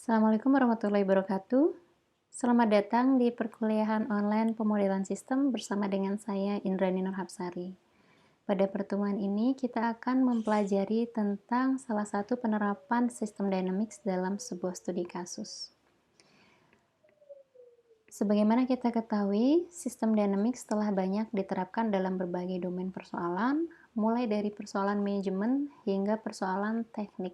Assalamualaikum warahmatullahi wabarakatuh. Selamat datang di perkuliahan online pemodelan sistem bersama dengan saya Indrani Nurhapsari. Pada pertemuan ini kita akan mempelajari tentang salah satu penerapan sistem dynamics dalam sebuah studi kasus. Sebagaimana kita ketahui, sistem dynamics telah banyak diterapkan dalam berbagai domain persoalan, mulai dari persoalan manajemen hingga persoalan teknik.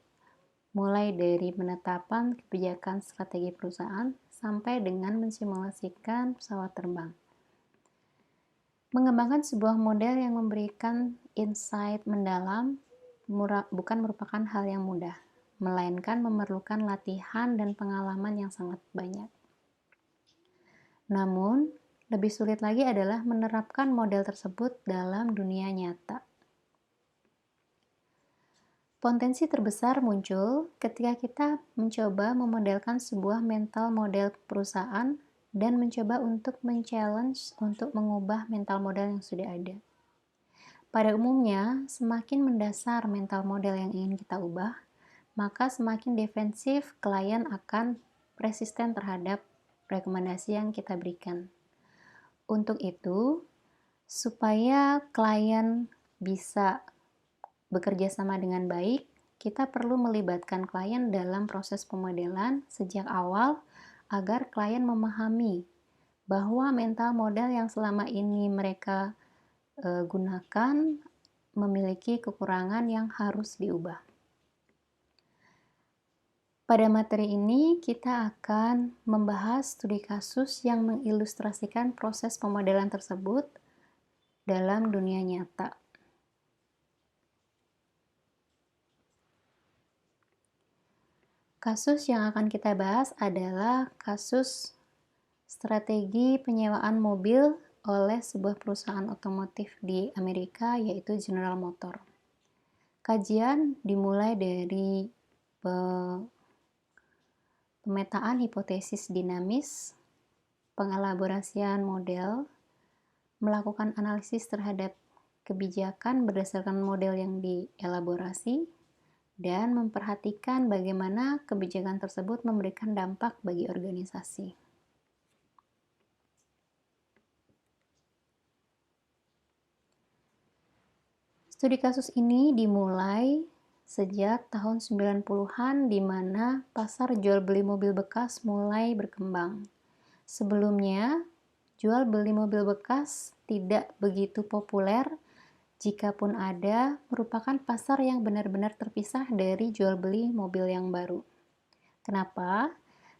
Mulai dari penetapan kebijakan strategi perusahaan sampai dengan mensimulasikan pesawat terbang. Mengembangkan sebuah model yang memberikan insight mendalam bukan merupakan hal yang mudah, melainkan memerlukan latihan dan pengalaman yang sangat banyak. Namun, lebih sulit lagi adalah menerapkan model tersebut dalam dunia nyata. Potensi terbesar muncul ketika kita mencoba memodelkan sebuah mental model perusahaan dan mencoba untuk men-challenge untuk mengubah mental model yang sudah ada. Pada umumnya, semakin mendasar mental model yang ingin kita ubah, maka semakin defensif klien akan resisten terhadap rekomendasi yang kita berikan. Untuk itu, supaya klien bisa bekerja sama dengan baik, kita perlu melibatkan klien dalam proses pemodelan sejak awal agar klien memahami bahwa mental model yang selama ini mereka gunakan memiliki kekurangan yang harus diubah. Pada materi ini kita akan membahas studi kasus yang mengilustrasikan proses pemodelan tersebut dalam dunia nyata. Kasus yang akan kita bahas adalah kasus strategi penyewaan mobil oleh sebuah perusahaan otomotif di Amerika, yaitu General Motors. Kajian dimulai dari pemetaan hipotesis dinamis, pengelaborasian model, melakukan analisis terhadap kebijakan berdasarkan model yang dielaborasi, dan memperhatikan bagaimana kebijakan tersebut memberikan dampak bagi organisasi. Studi kasus ini dimulai sejak tahun 90-an di mana pasar jual beli mobil bekas mulai berkembang. Sebelumnya, jual beli mobil bekas tidak begitu populer. Jikapun ada, merupakan pasar yang benar-benar terpisah dari jual beli mobil yang baru. Kenapa?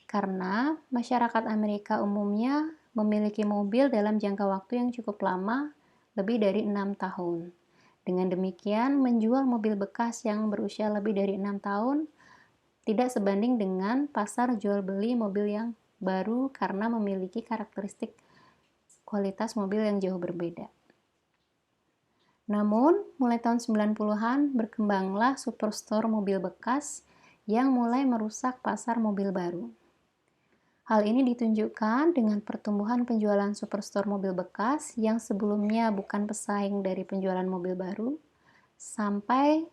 Karena masyarakat Amerika umumnya memiliki mobil dalam jangka waktu yang cukup lama, lebih dari 6 tahun. Dengan demikian, menjual mobil bekas yang berusia lebih dari 6 tahun tidak sebanding dengan pasar jual beli mobil yang baru karena memiliki karakteristik kualitas mobil yang jauh berbeda. Namun, mulai tahun 90-an berkembanglah superstore mobil bekas yang mulai merusak pasar mobil baru. Hal ini ditunjukkan dengan pertumbuhan penjualan superstore mobil bekas yang sebelumnya bukan pesaing dari penjualan mobil baru, sampai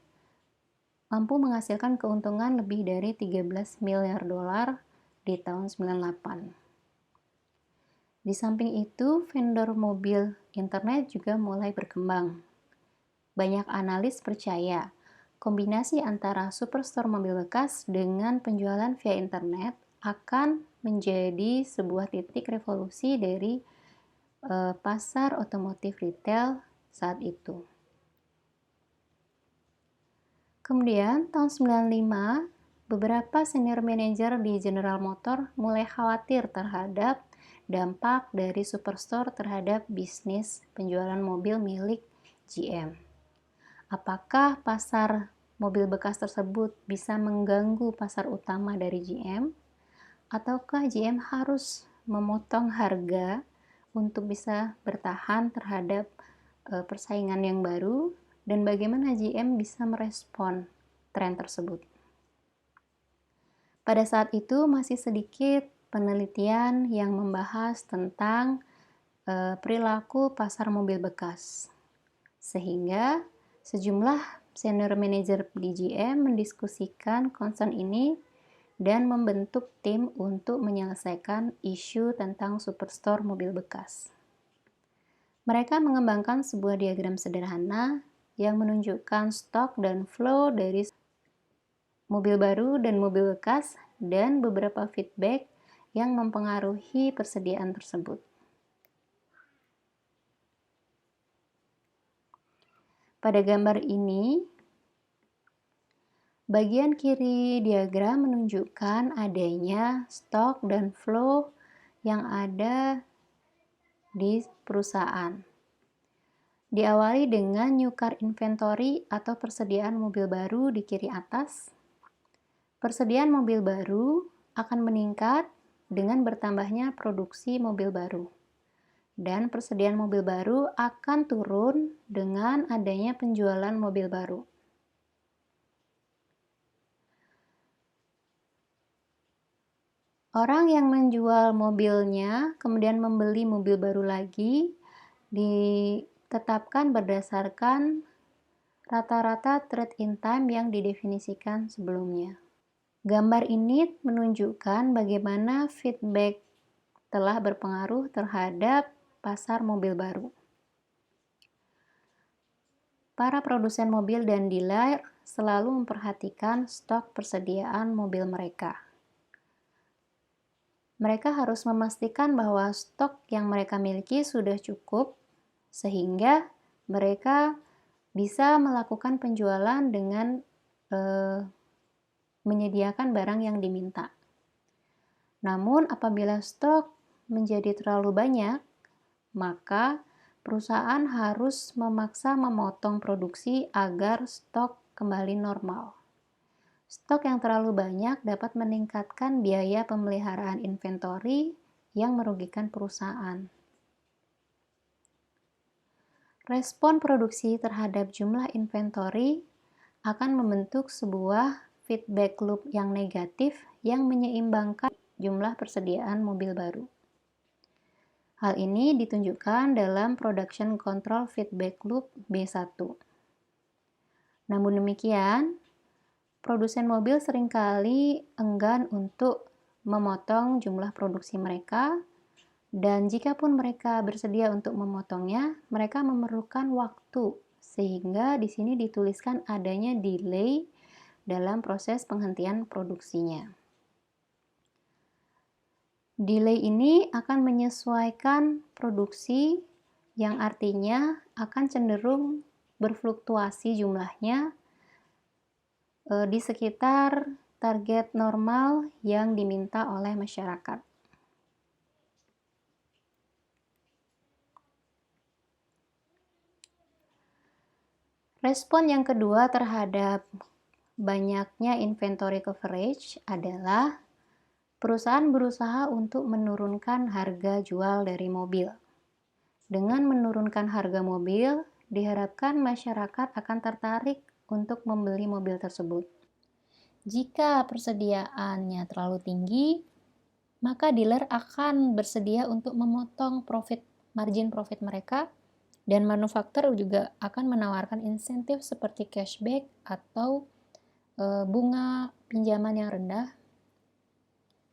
mampu menghasilkan keuntungan lebih dari 13 miliar dolar di tahun 98. Di samping itu, vendor mobil internet juga mulai berkembang. Banyak analis percaya kombinasi antara superstore mobil bekas dengan penjualan via internet akan menjadi sebuah titik revolusi dari pasar otomotif retail saat itu. Kemudian tahun 95, beberapa senior manager di General Motors mulai khawatir terhadap dampak dari superstore terhadap bisnis penjualan mobil milik GM. Apakah pasar mobil bekas tersebut bisa mengganggu pasar utama dari GM? Ataukah GM harus memotong harga untuk bisa bertahan terhadap persaingan yang baru? Dan bagaimana GM bisa merespon tren tersebut? Pada saat itu masih sedikit penelitian yang membahas tentang perilaku pasar mobil bekas. Sehingga sejumlah senior manager di GM mendiskusikan concern ini dan membentuk tim untuk menyelesaikan isu tentang superstore mobil bekas. Mereka mengembangkan sebuah diagram sederhana yang menunjukkan stok dan flow dari mobil baru dan mobil bekas dan beberapa feedback yang mempengaruhi persediaan tersebut. Pada gambar ini, bagian kiri diagram menunjukkan adanya stok dan flow yang ada di perusahaan. Diawali dengan new car inventory atau persediaan mobil baru di kiri atas. Persediaan mobil baru akan meningkat dengan bertambahnya produksi mobil baru. Dan persediaan mobil baru akan turun dengan adanya penjualan mobil baru. Orang yang menjual mobilnya kemudian membeli mobil baru lagi ditetapkan berdasarkan rata-rata trade-in time yang didefinisikan sebelumnya. Gambar ini menunjukkan bagaimana feedback telah berpengaruh terhadap pasar mobil baru. Para produsen mobil dan dealer selalu memperhatikan stok persediaan mobil mereka. Mereka harus memastikan bahwa stok yang mereka miliki sudah cukup, sehingga mereka bisa melakukan penjualan dengan menyediakan barang yang diminta. Namun, apabila stok menjadi terlalu banyak, maka perusahaan harus memaksa memotong produksi agar stok kembali normal. Stok yang terlalu banyak dapat meningkatkan biaya pemeliharaan inventory yang merugikan perusahaan. Respon produksi terhadap jumlah inventory akan membentuk sebuah feedback loop yang negatif yang menyeimbangkan jumlah persediaan mobil baru. Hal ini ditunjukkan dalam Production Control Feedback Loop B1. Namun demikian, produsen mobil seringkali enggan untuk memotong jumlah produksi mereka, dan jikapun mereka bersedia untuk memotongnya, mereka memerlukan waktu, sehingga di sini dituliskan adanya delay dalam proses penghentian produksinya. Delay ini akan menyesuaikan produksi yang artinya akan cenderung berfluktuasi jumlahnya di sekitar target normal yang diminta oleh masyarakat. Respon yang kedua terhadap banyaknya inventory coverage adalah perusahaan berusaha untuk menurunkan harga jual dari mobil. Dengan menurunkan harga mobil, diharapkan masyarakat akan tertarik untuk membeli mobil tersebut. Jika persediaannya terlalu tinggi, maka dealer akan bersedia untuk memotong margin profit mereka, dan manufaktur juga akan menawarkan insentif seperti cashback atau bunga pinjaman yang rendah,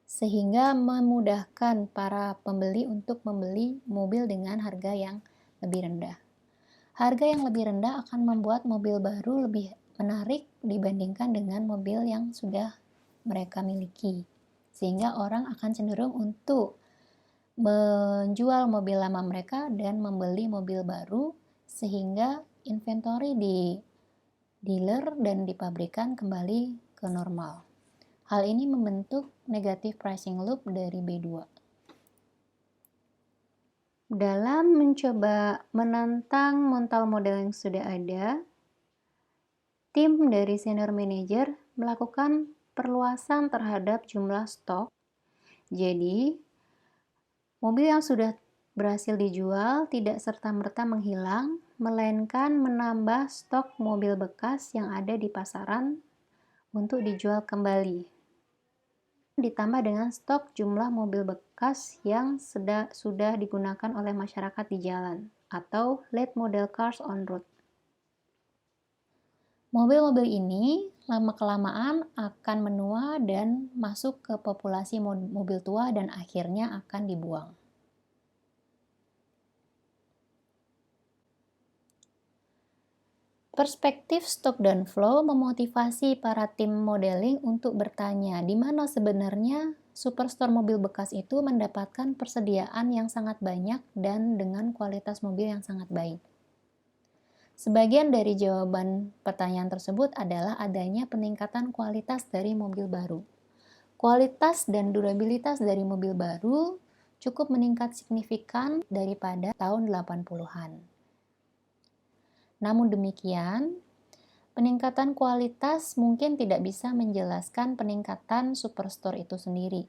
sehingga memudahkan para pembeli untuk membeli mobil dengan harga yang lebih rendah. Harga yang lebih rendah akan membuat mobil baru lebih menarik dibandingkan dengan mobil yang sudah mereka miliki, sehingga orang akan cenderung untuk menjual mobil lama mereka dan membeli mobil baru, sehingga inventory di dealer dan di pabrikan kembali ke normal. Hal ini membentuk negative pricing loop dari B2. Dalam mencoba menantang mental model yang sudah ada, tim dari senior manager melakukan perluasan terhadap jumlah stok. Jadi, mobil yang sudah berhasil dijual tidak serta-merta menghilang, melainkan menambah stok mobil bekas yang ada di pasaran untuk dijual kembali. Ditambah dengan stok jumlah mobil bekas yang sudah digunakan oleh masyarakat di jalan, atau late model cars on road. Mobil-mobil ini lama-kelamaan akan menua dan masuk ke populasi mobil tua dan akhirnya akan dibuang. Perspektif stock dan flow memotivasi para tim modeling untuk bertanya di mana sebenarnya superstore mobil bekas itu mendapatkan persediaan yang sangat banyak dan dengan kualitas mobil yang sangat baik. Sebagian dari jawaban pertanyaan tersebut adalah adanya peningkatan kualitas dari mobil baru. Kualitas dan durabilitas dari mobil baru cukup meningkat signifikan daripada tahun 80-an. Namun demikian, peningkatan kualitas mungkin tidak bisa menjelaskan peningkatan superstore itu sendiri.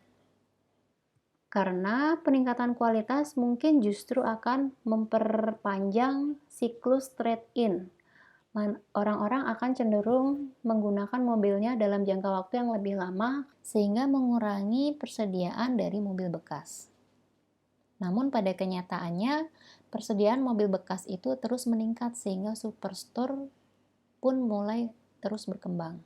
Karena peningkatan kualitas mungkin justru akan memperpanjang siklus trade-in. Orang-orang akan cenderung menggunakan mobilnya dalam jangka waktu yang lebih lama sehingga mengurangi persediaan dari mobil bekas. Namun pada kenyataannya, persediaan mobil bekas itu terus meningkat sehingga superstore pun mulai terus berkembang.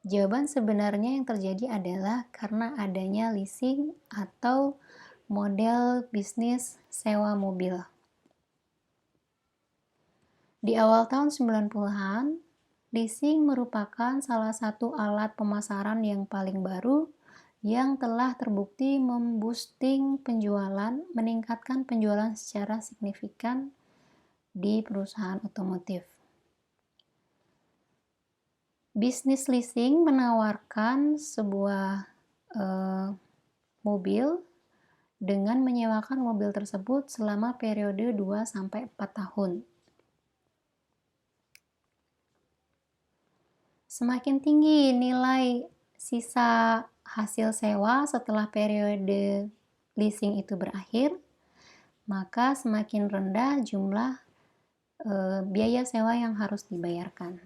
Jawaban sebenarnya yang terjadi adalah karena adanya leasing atau model bisnis sewa mobil. Di awal tahun 90-an, leasing merupakan salah satu alat pemasaran yang paling baru yang telah terbukti memboosting penjualan, meningkatkan penjualan secara signifikan di perusahaan otomotif. Bisnis leasing menawarkan sebuah mobil dengan menyewakan mobil tersebut selama periode 2-4 tahun. Semakin tinggi nilai sisa hasil sewa setelah periode leasing itu berakhir, maka semakin rendah jumlah biaya sewa yang harus dibayarkan.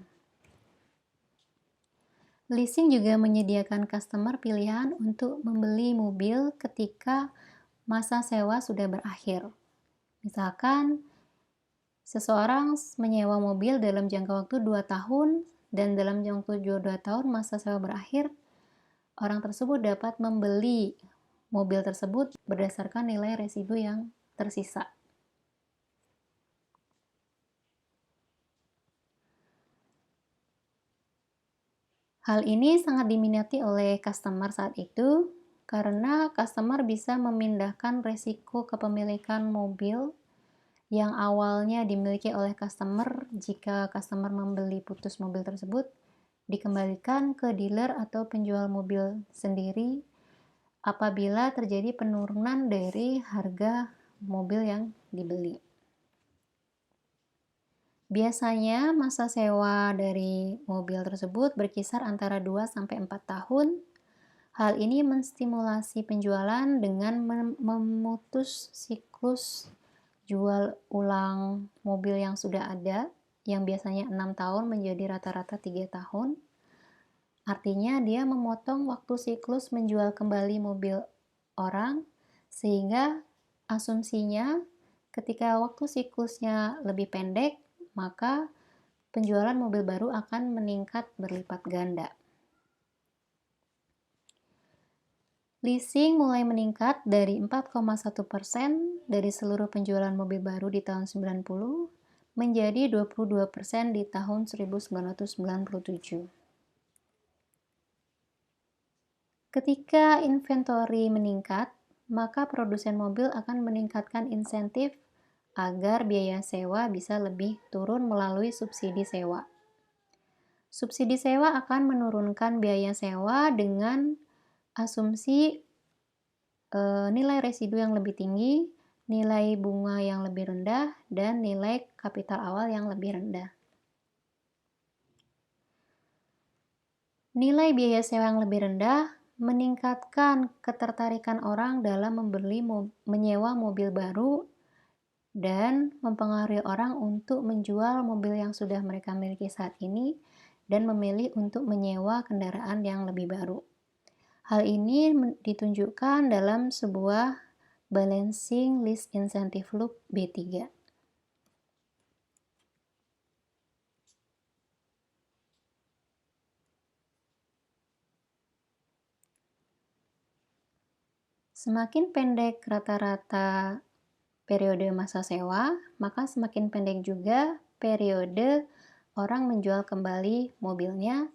Leasing juga menyediakan customer pilihan untuk membeli mobil ketika masa sewa sudah berakhir. Misalkan, seseorang menyewa mobil dalam jangka waktu 2 tahun dan dalam jangka waktu 2 tahun masa sewa berakhir, orang tersebut dapat membeli mobil tersebut berdasarkan nilai residu yang tersisa. Hal ini sangat diminati oleh customer saat itu karena customer bisa memindahkan resiko kepemilikan mobil yang awalnya dimiliki oleh customer jika customer membeli putus mobil tersebut dikembalikan ke dealer atau penjual mobil sendiri apabila terjadi penurunan dari harga mobil yang dibeli. Biasanya masa sewa dari mobil tersebut berkisar antara 2-4 tahun. Hal ini menstimulasi penjualan dengan memutus siklus jual ulang mobil yang sudah ada, yang biasanya 6 tahun menjadi rata-rata 3 tahun. Artinya dia memotong waktu siklus menjual kembali mobil orang, sehingga asumsinya ketika waktu siklusnya lebih pendek, maka penjualan mobil baru akan meningkat berlipat ganda. Leasing mulai meningkat dari 4,1% dari seluruh penjualan mobil baru di tahun 90 menjadi 22% di tahun 1997. Ketika inventory meningkat, maka produsen mobil akan meningkatkan insentif agar biaya sewa bisa lebih turun melalui subsidi sewa. Subsidi sewa akan menurunkan biaya sewa dengan asumsi nilai residu yang lebih tinggi, nilai bunga yang lebih rendah, dan nilai kapital awal yang lebih rendah. Nilai biaya sewa yang lebih rendah meningkatkan ketertarikan orang dalam menyewa mobil baru dan mempengaruhi orang untuk menjual mobil yang sudah mereka miliki saat ini dan memilih untuk menyewa kendaraan yang lebih baru. Hal ini ditunjukkan dalam sebuah balancing lease incentive loop B3. Semakin pendek rata-rata periode masa sewa, maka semakin pendek juga periode orang menjual kembali mobilnya.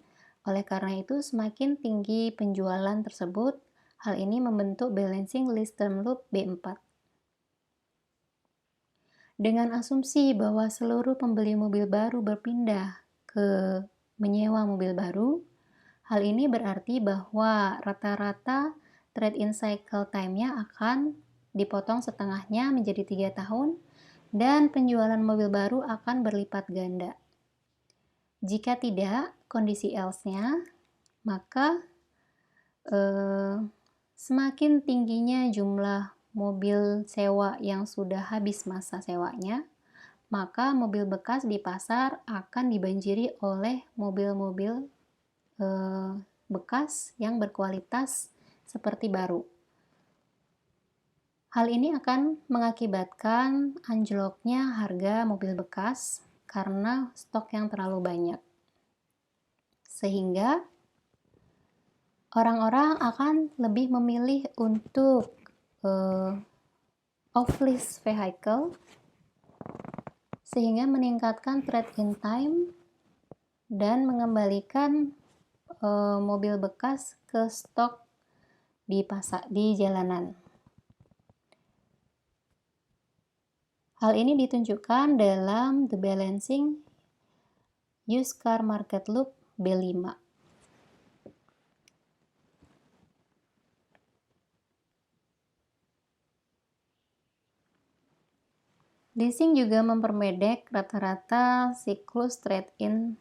Oleh karena itu, semakin tinggi penjualan tersebut, hal ini membentuk balancing list term loop B4. Dengan asumsi bahwa seluruh pembeli mobil baru berpindah ke menyewa mobil baru, hal ini berarti bahwa rata-rata trade-in cycle time-nya akan dipotong setengahnya menjadi 3 tahun dan penjualan mobil baru akan berlipat ganda. Jika tidak, kondisi else-nya, maka semakin tingginya jumlah mobil sewa yang sudah habis masa sewanya, maka mobil bekas di pasar akan dibanjiri oleh mobil-mobil bekas yang berkualitas seperti baru. Hal ini akan mengakibatkan anjloknya harga mobil bekas karena stok yang terlalu banyak. Sehingga orang-orang akan lebih memilih untuk off-lease vehicle sehingga meningkatkan trade-in time dan mengembalikan mobil bekas ke stok di pasar di jalanan. Hal ini ditunjukkan dalam The Balancing Used Car Market Loop B5. Leasing juga memperpendek rata-rata siklus trade-in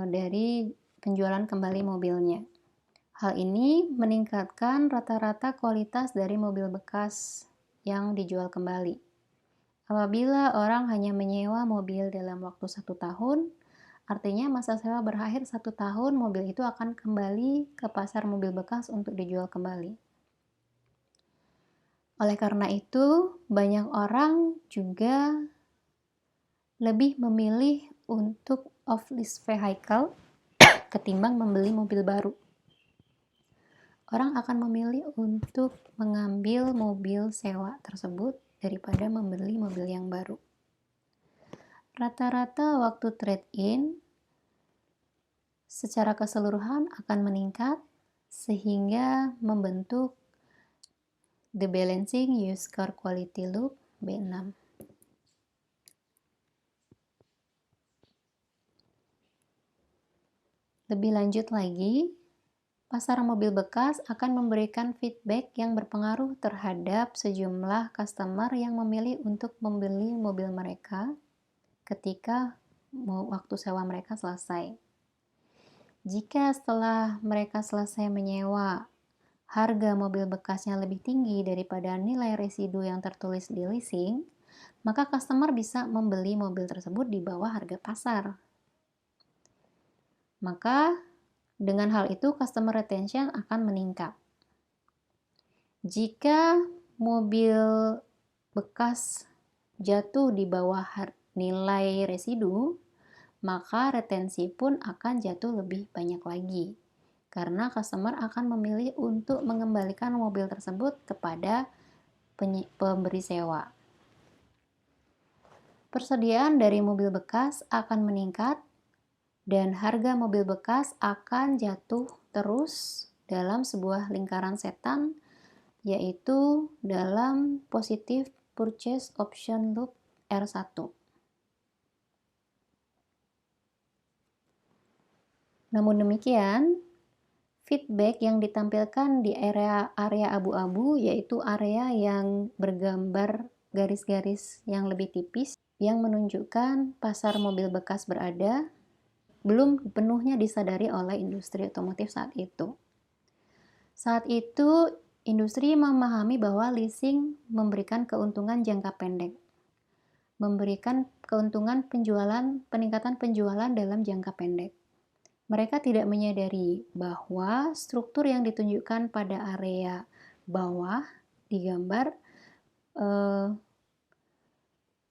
dari penjualan kembali mobilnya. Hal ini meningkatkan rata-rata kualitas dari mobil bekas yang dijual kembali. Apabila orang hanya menyewa mobil dalam waktu 1 tahun, artinya masa sewa berakhir 1 tahun, mobil itu akan kembali ke pasar mobil bekas untuk dijual kembali. Oleh karena itu, banyak orang juga lebih memilih untuk off-lease vehicle ketimbang membeli mobil baru. Orang akan memilih untuk mengambil mobil sewa tersebut daripada membeli mobil yang baru. Rata-rata waktu trade-in secara keseluruhan akan meningkat sehingga membentuk The Balancing Used Car Quality Loop B6. Lebih lanjut lagi, pasar mobil bekas akan memberikan feedback yang berpengaruh terhadap sejumlah customer yang memilih untuk membeli mobil mereka ketika waktu sewa mereka selesai. Jika setelah mereka selesai menyewa, harga mobil bekasnya lebih tinggi daripada nilai residu yang tertulis di leasing, maka customer bisa membeli mobil tersebut di bawah harga pasar. Maka dengan hal itu customer retention akan meningkat. Jika mobil bekas jatuh di bawah nilai residu, maka retensi pun akan jatuh lebih banyak lagi. Karena customer akan memilih untuk mengembalikan mobil tersebut kepada pemberi sewa. Persediaan dari mobil bekas akan meningkat dan harga mobil bekas akan jatuh terus dalam sebuah lingkaran setan, yaitu dalam positive purchase option loop R1. Namun demikian, feedback yang ditampilkan di area abu-abu yaitu area yang bergambar garis-garis yang lebih tipis yang menunjukkan pasar mobil bekas berada, belum penuhnya disadari oleh industri otomotif saat itu. Saat itu, industri memahami bahwa leasing memberikan keuntungan jangka pendek, memberikan keuntungan peningkatan penjualan dalam jangka pendek. Mereka tidak menyadari bahwa struktur yang ditunjukkan pada area bawah di gambar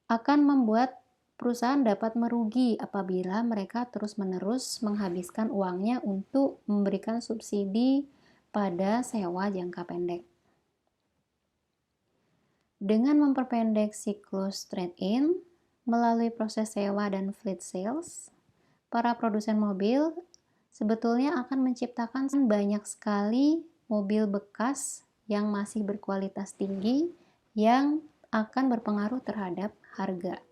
akan membuat perusahaan dapat merugi apabila mereka terus-menerus menghabiskan uangnya untuk memberikan subsidi pada sewa jangka pendek. Dengan memperpendek siklus trade-in melalui proses sewa dan fleet sales, para produsen mobil sebetulnya akan menciptakan banyak sekali mobil bekas yang masih berkualitas tinggi yang akan berpengaruh terhadap harga.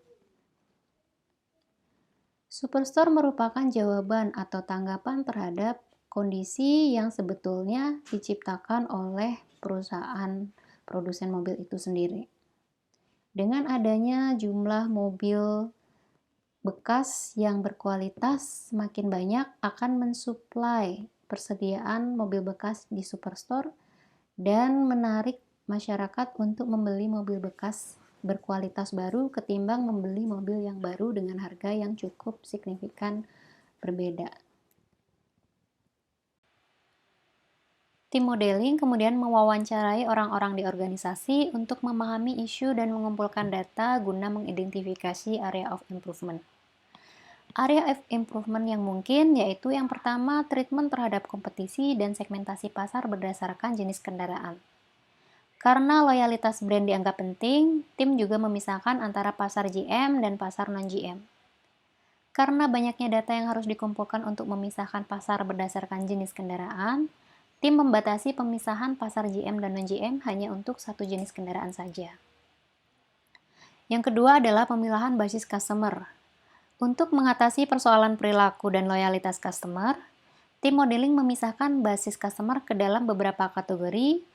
Superstore merupakan jawaban atau tanggapan terhadap kondisi yang sebetulnya diciptakan oleh perusahaan produsen mobil itu sendiri. Dengan adanya jumlah mobil bekas yang berkualitas semakin banyak akan mensuplai persediaan mobil bekas di superstore dan menarik masyarakat untuk membeli mobil bekas berkualitas baru ketimbang membeli mobil yang baru dengan harga yang cukup signifikan berbeda. Tim modeling kemudian mewawancarai orang-orang di organisasi untuk memahami isu dan mengumpulkan data guna mengidentifikasi area of improvement. Area of improvement yang mungkin yaitu yang pertama, treatment terhadap kompetisi dan segmentasi pasar berdasarkan jenis kendaraan. Karena loyalitas brand dianggap penting, tim juga memisahkan antara pasar GM dan pasar non-GM. Karena banyaknya data yang harus dikumpulkan untuk memisahkan pasar berdasarkan jenis kendaraan, tim membatasi pemisahan pasar GM dan non-GM hanya untuk satu jenis kendaraan saja. Yang kedua adalah pemilahan basis customer. Untuk mengatasi persoalan perilaku dan loyalitas customer, tim modeling memisahkan basis customer ke dalam beberapa kategori,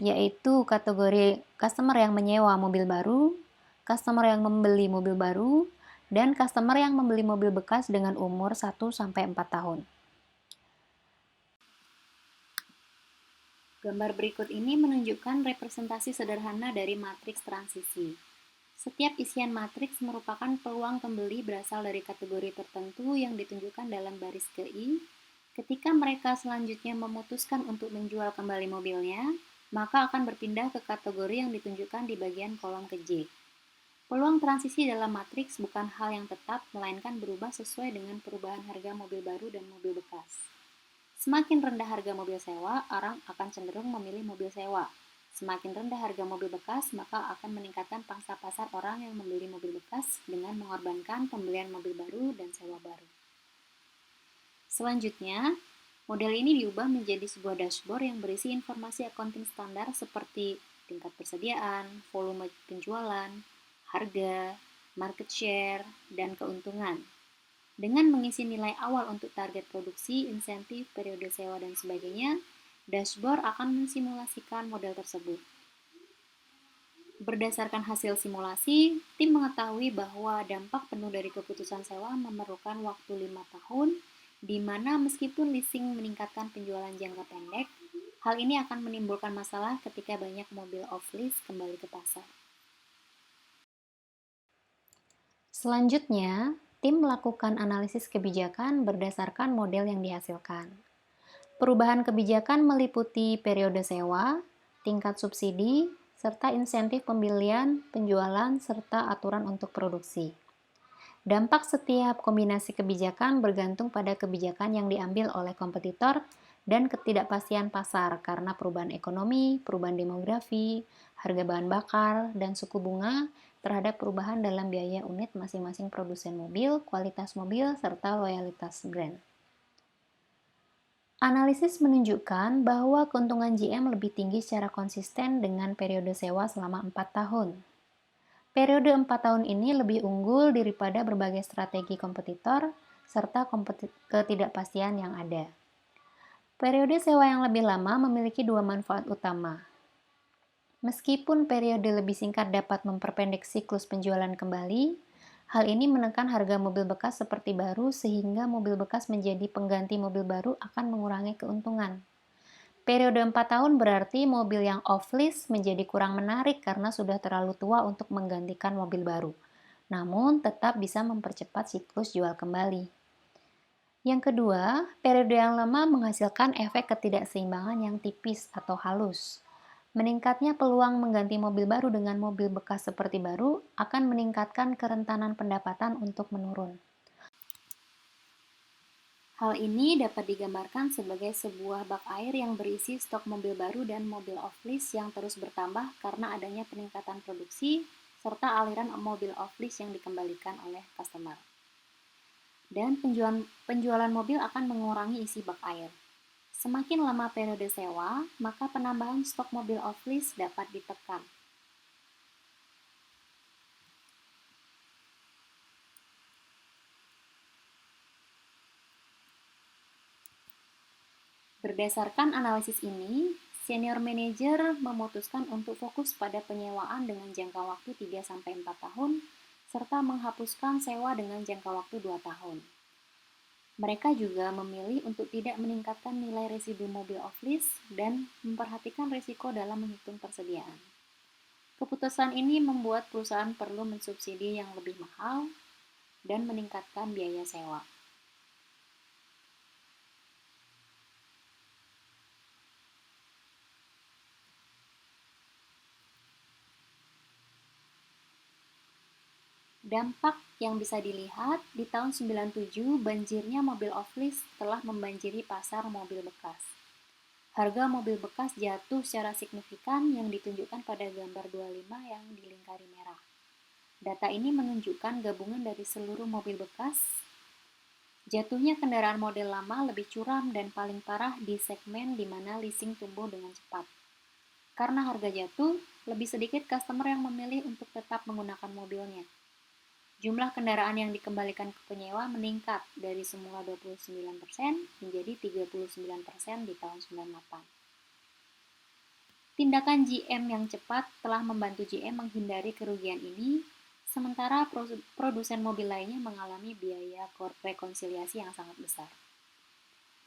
yaitu kategori customer yang menyewa mobil baru, customer yang membeli mobil baru, dan customer yang membeli mobil bekas dengan umur 1-4 tahun. Gambar berikut ini menunjukkan representasi sederhana dari matriks transisi. Setiap isian matriks merupakan peluang pembeli berasal dari kategori tertentu yang ditunjukkan dalam baris ke I. Ketika mereka selanjutnya memutuskan untuk menjual kembali mobilnya, maka akan berpindah ke kategori yang ditunjukkan di bagian kolom ke J. Peluang transisi dalam matriks bukan hal yang tetap, melainkan berubah sesuai dengan perubahan harga mobil baru dan mobil bekas. Semakin rendah harga mobil sewa, orang akan cenderung memilih mobil sewa. Semakin rendah harga mobil bekas, maka akan meningkatkan pangsa pasar orang yang membeli mobil bekas dengan mengorbankan pembelian mobil baru dan sewa baru. Selanjutnya, model ini diubah menjadi sebuah dashboard yang berisi informasi accounting standar seperti tingkat persediaan, volume penjualan, harga, market share, dan keuntungan. Dengan mengisi nilai awal untuk target produksi, insentif, periode sewa, dan sebagainya, dashboard akan mensimulasikan model tersebut. Berdasarkan hasil simulasi, tim mengetahui bahwa dampak penuh dari keputusan sewa memerlukan waktu 5 tahun, di mana meskipun leasing meningkatkan penjualan jangka pendek, hal ini akan menimbulkan masalah ketika banyak mobil off-lease kembali ke pasar. Selanjutnya, tim melakukan analisis kebijakan berdasarkan model yang dihasilkan. Perubahan kebijakan meliputi periode sewa, tingkat subsidi, serta insentif pembelian, penjualan, serta aturan untuk produksi. Dampak setiap kombinasi kebijakan bergantung pada kebijakan yang diambil oleh kompetitor dan ketidakpastian pasar karena perubahan ekonomi, perubahan demografi, harga bahan bakar, dan suku bunga terhadap perubahan dalam biaya unit masing-masing produsen mobil, kualitas mobil, serta loyalitas brand. Analisis menunjukkan bahwa keuntungan GM lebih tinggi secara konsisten dengan periode sewa selama 4 tahun. Periode 4 tahun ini lebih unggul daripada berbagai strategi kompetitor serta ketidakpastian yang ada. Periode sewa yang lebih lama memiliki dua manfaat utama. Meskipun periode lebih singkat dapat memperpendek siklus penjualan kembali, hal ini menekan harga mobil bekas seperti baru sehingga mobil bekas menjadi pengganti mobil baru akan mengurangi keuntungan. Periode 4 tahun berarti mobil yang off-lease menjadi kurang menarik karena sudah terlalu tua untuk menggantikan mobil baru, namun tetap bisa mempercepat siklus jual kembali. Yang kedua, periode yang lama menghasilkan efek ketidakseimbangan yang tipis atau halus. Meningkatnya peluang mengganti mobil baru dengan mobil bekas seperti baru akan meningkatkan kerentanan pendapatan untuk menurun. Hal ini dapat digambarkan sebagai sebuah bak air yang berisi stok mobil baru dan mobil off-lease yang terus bertambah karena adanya peningkatan produksi serta aliran mobil off-lease yang dikembalikan oleh customer. Dan penjualan mobil akan mengurangi isi bak air. Semakin lama periode sewa, maka penambahan stok mobil off-lease dapat ditekan. Berdasarkan analisis ini, senior manager memutuskan untuk fokus pada penyewaan dengan jangka waktu 3-4 tahun, serta menghapuskan sewa dengan jangka waktu 2 tahun. Mereka juga memilih untuk tidak meningkatkan nilai residu mobil off-lease dan memperhatikan risiko dalam menghitung persediaan. Keputusan ini membuat perusahaan perlu mensubsidi yang lebih mahal dan meningkatkan biaya sewa. Dampak yang bisa dilihat di tahun 97 banjirnya mobil off-lease telah membanjiri pasar mobil bekas. Harga mobil bekas jatuh secara signifikan yang ditunjukkan pada gambar 25 yang dilingkari merah. Data ini menunjukkan gabungan dari seluruh mobil bekas. Jatuhnya kendaraan model lama lebih curam dan paling parah di segmen di mana leasing tumbuh dengan cepat. Karena harga jatuh, lebih sedikit customer yang memilih untuk tetap menggunakan mobilnya. Jumlah kendaraan yang dikembalikan ke penyewa meningkat dari semula 29% menjadi 39% di tahun 98. Tindakan GM yang cepat telah membantu GM menghindari kerugian ini, sementara produsen mobil lainnya mengalami biaya rekonsiliasi yang sangat besar.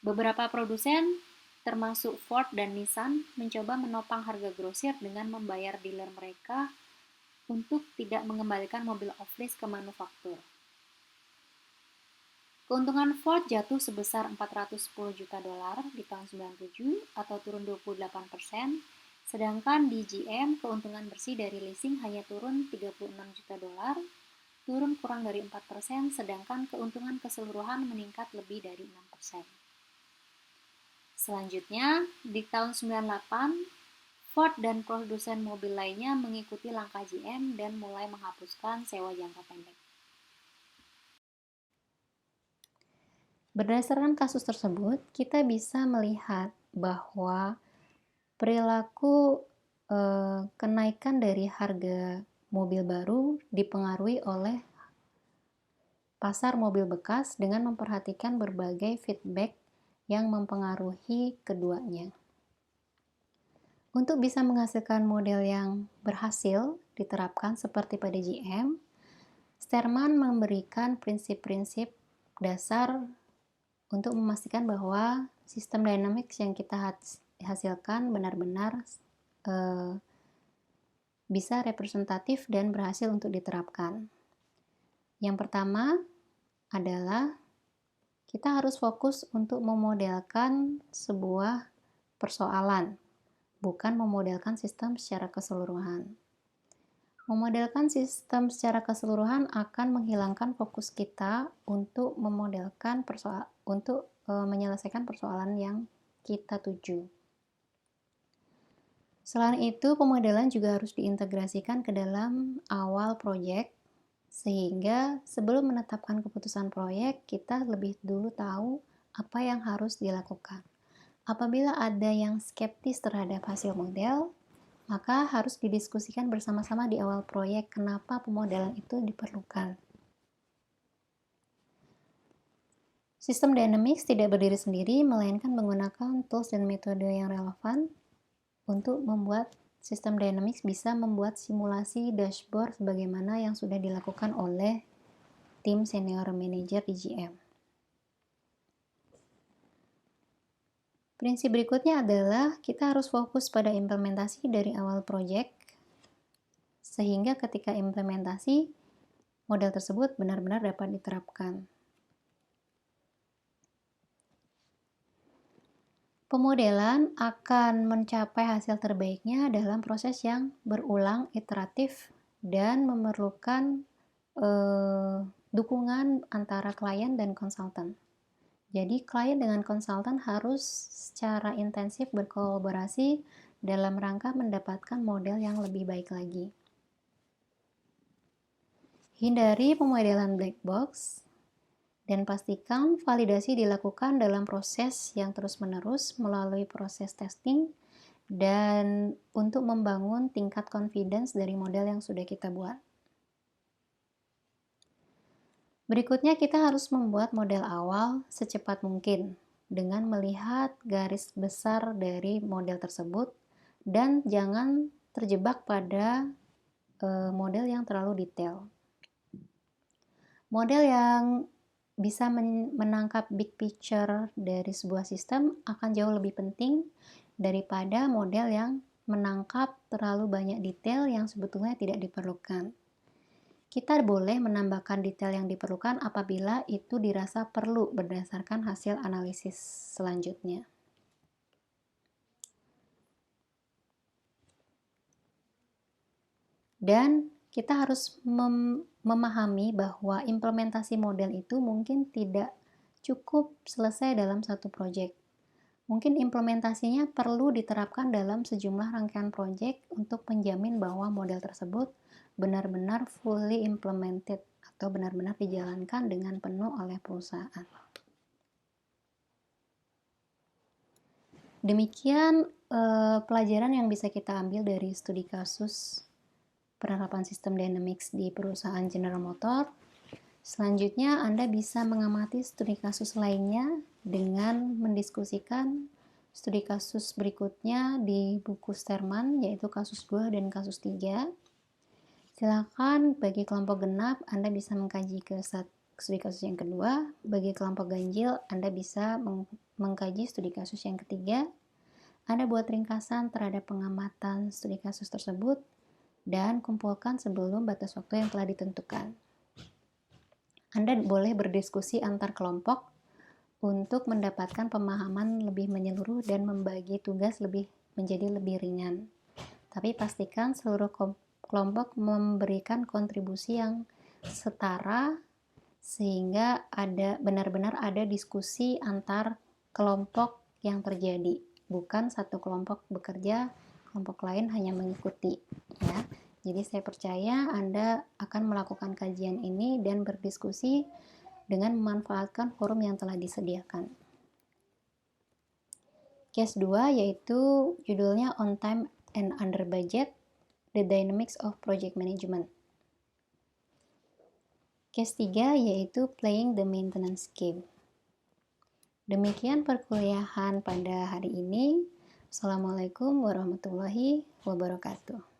Beberapa produsen, termasuk Ford dan Nissan, mencoba menopang harga grosir dengan membayar dealer mereka untuk tidak mengembalikan mobil off-lease ke manufaktur. Keuntungan Ford jatuh sebesar 410 juta dolar di tahun 97 atau turun 28%, sedangkan di GM keuntungan bersih dari leasing hanya turun 36 juta dolar, turun kurang dari 4%, sedangkan keuntungan keseluruhan meningkat lebih dari 6%. Selanjutnya, di tahun 98, Ford dan produsen mobil lainnya mengikuti langkah GM dan mulai menghapuskan sewa jangka pendek. Berdasarkan kasus tersebut, kita bisa melihat bahwa perilaku kenaikan dari harga mobil baru dipengaruhi oleh pasar mobil bekas dengan memperhatikan berbagai feedback yang mempengaruhi keduanya. Untuk bisa menghasilkan model yang berhasil diterapkan seperti pada GM, Sterman memberikan prinsip-prinsip dasar untuk memastikan bahwa sistem dynamics yang kita hasilkan benar-benar bisa representatif dan berhasil untuk diterapkan. Yang pertama adalah kita harus fokus untuk memodelkan sebuah persoalan, bukan memodelkan sistem secara keseluruhan. Memodelkan sistem secara keseluruhan akan menghilangkan fokus kita untuk memodelkan menyelesaikan persoalan yang kita tuju. Selain itu, pemodelan juga harus diintegrasikan ke dalam awal proyek, sehingga sebelum menetapkan keputusan proyek, kita lebih dulu tahu apa yang harus dilakukan. Apabila ada yang skeptis terhadap hasil model, maka harus didiskusikan bersama-sama di awal proyek kenapa pemodelan itu diperlukan. Sistem Dynamics tidak berdiri sendiri, melainkan menggunakan tools dan metode yang relevan untuk membuat sistem Dynamics bisa membuat simulasi dashboard sebagaimana yang sudah dilakukan oleh tim senior manager di GM. Prinsip berikutnya adalah kita harus fokus pada implementasi dari awal proyek, sehingga ketika implementasi, model tersebut benar-benar dapat diterapkan. Pemodelan akan mencapai hasil terbaiknya dalam proses yang berulang, iteratif, dan memerlukan dukungan antara klien dan konsultan. Jadi klien dengan konsultan harus secara intensif berkolaborasi dalam rangka mendapatkan model yang lebih baik lagi. Hindari pemodelan black box dan pastikan validasi dilakukan dalam proses yang terus-menerus melalui proses testing dan untuk membangun tingkat confidence dari model yang sudah kita buat. Berikutnya kita harus membuat model awal secepat mungkin dengan melihat garis besar dari model tersebut dan jangan terjebak pada model yang terlalu detail. Model yang bisa menangkap big picture dari sebuah sistem akan jauh lebih penting daripada model yang menangkap terlalu banyak detail yang sebetulnya tidak diperlukan. Kita boleh menambahkan detail yang diperlukan apabila itu dirasa perlu berdasarkan hasil analisis selanjutnya. Dan kita harus memahami bahwa implementasi model itu mungkin tidak cukup selesai dalam satu proyek. Mungkin implementasinya perlu diterapkan dalam sejumlah rangkaian proyek untuk menjamin bahwa model tersebut benar-benar fully implemented atau benar-benar dijalankan dengan penuh oleh perusahaan. Demikian pelajaran yang bisa kita ambil dari studi kasus penerapan sistem Dynamics di perusahaan General Motor. Selanjutnya, Anda bisa mengamati studi kasus lainnya dengan mendiskusikan studi kasus berikutnya di buku Sterman, yaitu kasus 2 dan kasus 3. Silakan bagi kelompok genap, Anda bisa mengkaji ke studi kasus yang kedua. Bagi kelompok ganjil, Anda bisa mengkaji studi kasus yang ketiga. Anda buat ringkasan terhadap pengamatan studi kasus tersebut dan kumpulkan sebelum batas waktu yang telah ditentukan. Anda boleh berdiskusi antar kelompok untuk mendapatkan pemahaman lebih menyeluruh dan membagi tugas menjadi lebih ringan. Tapi pastikan seluruh kelompok memberikan kontribusi yang setara sehingga benar-benar ada diskusi antar kelompok yang terjadi, bukan satu kelompok bekerja, kelompok lain hanya mengikuti, ya. Jadi saya percaya Anda akan melakukan kajian ini dan berdiskusi dengan memanfaatkan forum yang telah disediakan. Case 2 yaitu judulnya On Time and Under Budget, The Dynamics of Project Management. Case 3 yaitu Playing the Maintenance Game. Demikian perkuliahan pada hari ini. Assalamualaikum warahmatullahi wabarakatuh.